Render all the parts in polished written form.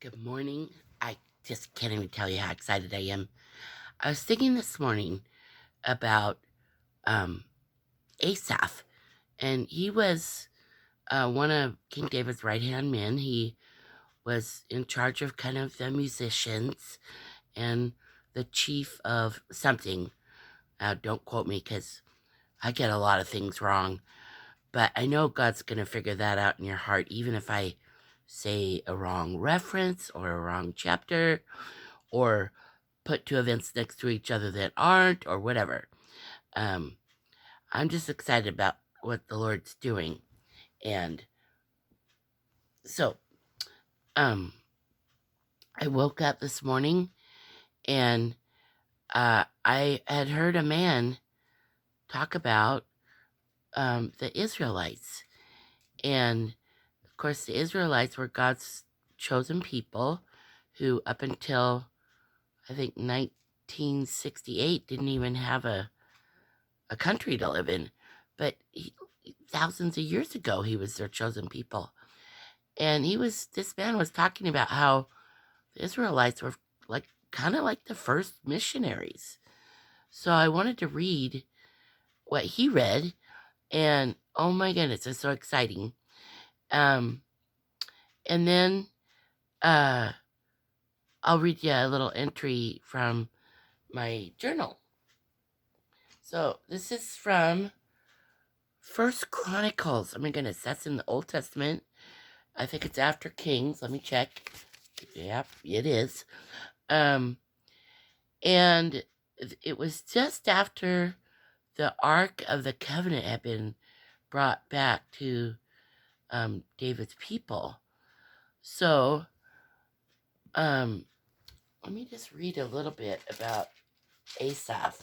Good morning. I just can't even tell you how excited I am. I was thinking this morning about um, Asaph, and he was one of King David's right hand men. He was in charge of kind of the musicians and the chief of something. Don't quote me because I get a lot of things wrong, but I know God's going to figure that out in your heart, even if I say a wrong reference or a wrong chapter or put two events next to each other that aren't, or whatever. Um, I'm just excited about what the Lord's doing. And so, I woke up this morning and I had heard a man talk about the Israelites. And of course, the Israelites were God's chosen people who, up until I think 1968, didn't even have a country to live in. But thousands of years ago, he was their chosen people. And this man was talking about how the Israelites were like kind of like the first missionaries. So I wanted to read what he read, and oh my goodness, it's so exciting. Um, and then uh, I'll read you a little entry from my journal. So this is from First Chronicles. Oh my goodness, that's in the Old Testament. I think it's after Kings. Let me check. Yep, it is. And it was just after the Ark of the Covenant had been brought back to David's people. So, let me just read a little bit about Asaph.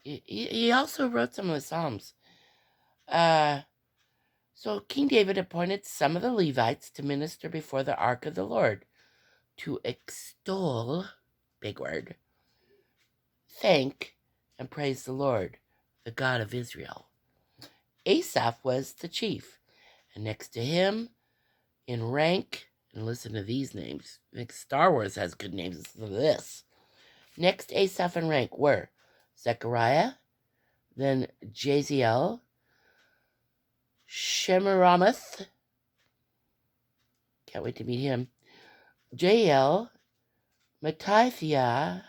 He also wrote some of the Psalms. So King David appointed some of the Levites to minister before the Ark of the Lord, to extol, big word, thank, and praise the Lord, the God of Israel. Asaph was the chief, and next to him in rank, and listen to these names. I think Star Wars has good names. Listen to this. Next Asaph in rank were Zechariah, then Jaziel, Shemiramoth, can't wait to meet him, Jael, Mattithiah,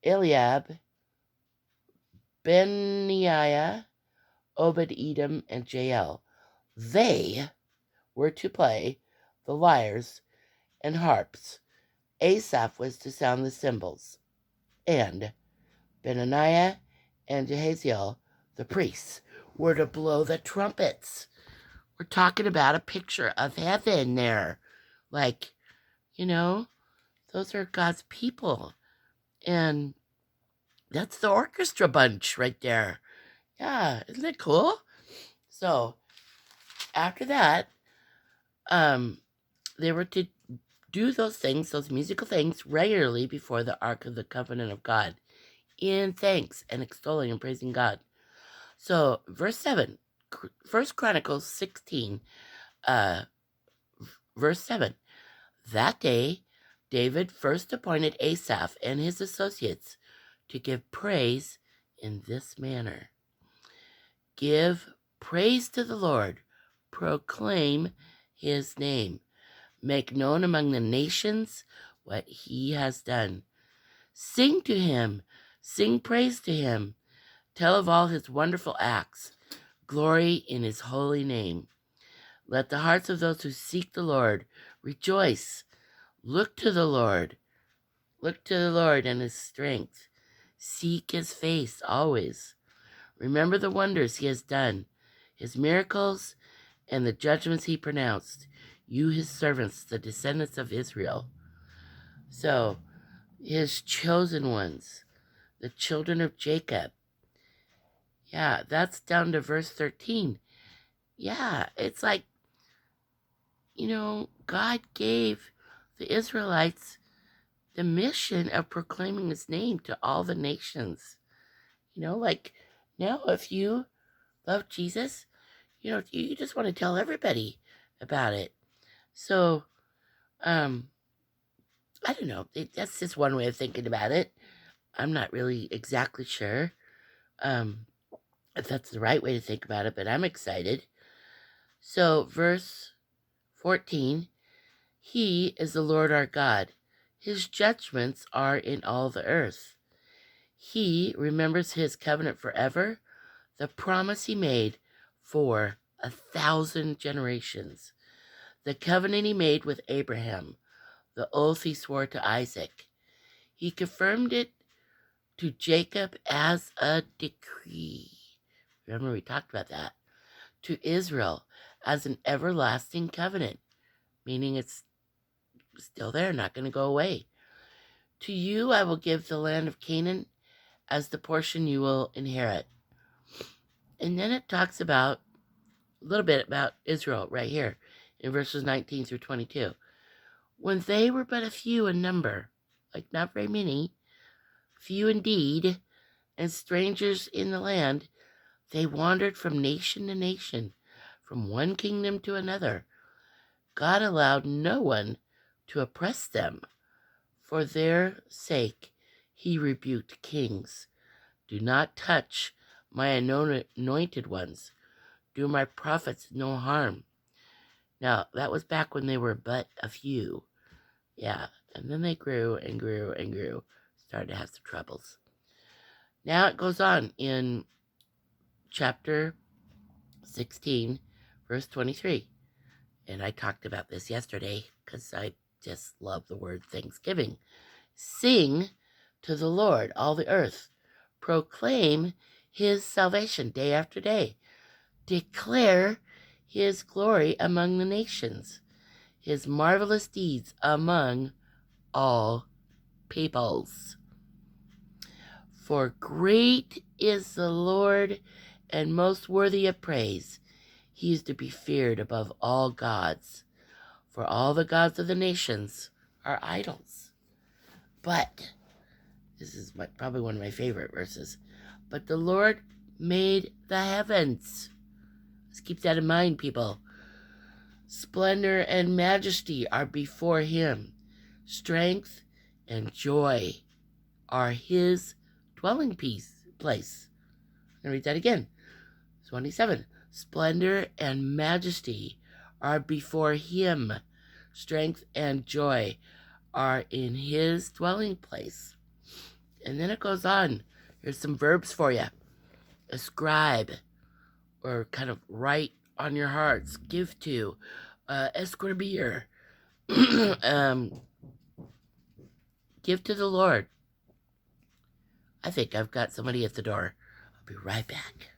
Eliab, Benaiah, Obed-Edom, and Jael. They were to play the lyres and harps. Asaph was to sound the cymbals, and Benaniah and Jehaziel, the priests, were to blow the trumpets. We're talking about a picture of heaven there. Like, those are God's people. And that's the orchestra bunch right there. Yeah, isn't it cool? So, after that, they were to do those things, those musical things, regularly before the Ark of the Covenant of God, in thanks and extolling and praising God. So, verse 7, 1 Chronicles 16, verse 7. That day, David first appointed Asaph and his associates to give praise in this manner. Give praise to the Lord, proclaim his name, make known among the nations what he has done. Sing to him, sing praise to him, tell of all his wonderful acts, glory in his holy name. Let the hearts of those who seek the Lord rejoice. Look to the Lord and his strength. Seek his face always. Remember the wonders he has done, his miracles, and the judgments he pronounced, you his servants, the descendants of Israel. So, his chosen ones, the children of Jacob. Yeah, that's down to verse 13. Yeah, it's like, God gave the Israelites the mission of proclaiming his name to all the nations. Like now, if you love Jesus, you just want to tell everybody about it. So, I don't know. That's just one way of thinking about it. I'm not really exactly sure um, if that's the right way to think about it, but I'm excited. So, verse 14, He is the Lord our God. His judgments are in all the earth. He remembers his covenant forever, the promise he made for 1,000 generations, the covenant he made with Abraham, the oath he swore to Isaac. He confirmed it to Jacob as a decree. Remember, we talked about that. To Israel as an everlasting covenant, meaning it's still there, not going to go away. To you I will give the land of Canaan as the portion you will inherit. And then it talks about a little bit about Israel right here in verses 19 through 22. When they were but a few in number, like not very many, few indeed, and strangers in the land, they wandered from nation to nation, from one kingdom to another. God allowed no one to oppress them. For their sake he rebuked kings. Do not touch my anointed ones. Do my prophets no harm. Now, that was back when they were but a few. Yeah, and then they grew and grew and grew. Started to have some troubles. Now it goes on in chapter 16, verse 23. And I talked about this yesterday because I just love the word Thanksgiving. Sing to the Lord, all the earth. Proclaim his salvation day after day. Declare his glory among the nations, his marvelous deeds among all peoples. For great is the Lord and most worthy of praise. He is to be feared above all gods. For all the gods of the nations are idols. But, this is probably one of my favorite verses, but the Lord made the heavens. Let's keep that in mind, people. Splendor and majesty are before him. Strength and joy are his dwelling place. I'm going to read that again. 27. Splendor and majesty are before him. Strength and joy are in his dwelling place. And then it goes on. Here's some verbs for you. Ascribe, or kind of write on your hearts. Give to. Escribir. Give to the Lord. I think I've got somebody at the door. I'll be right back.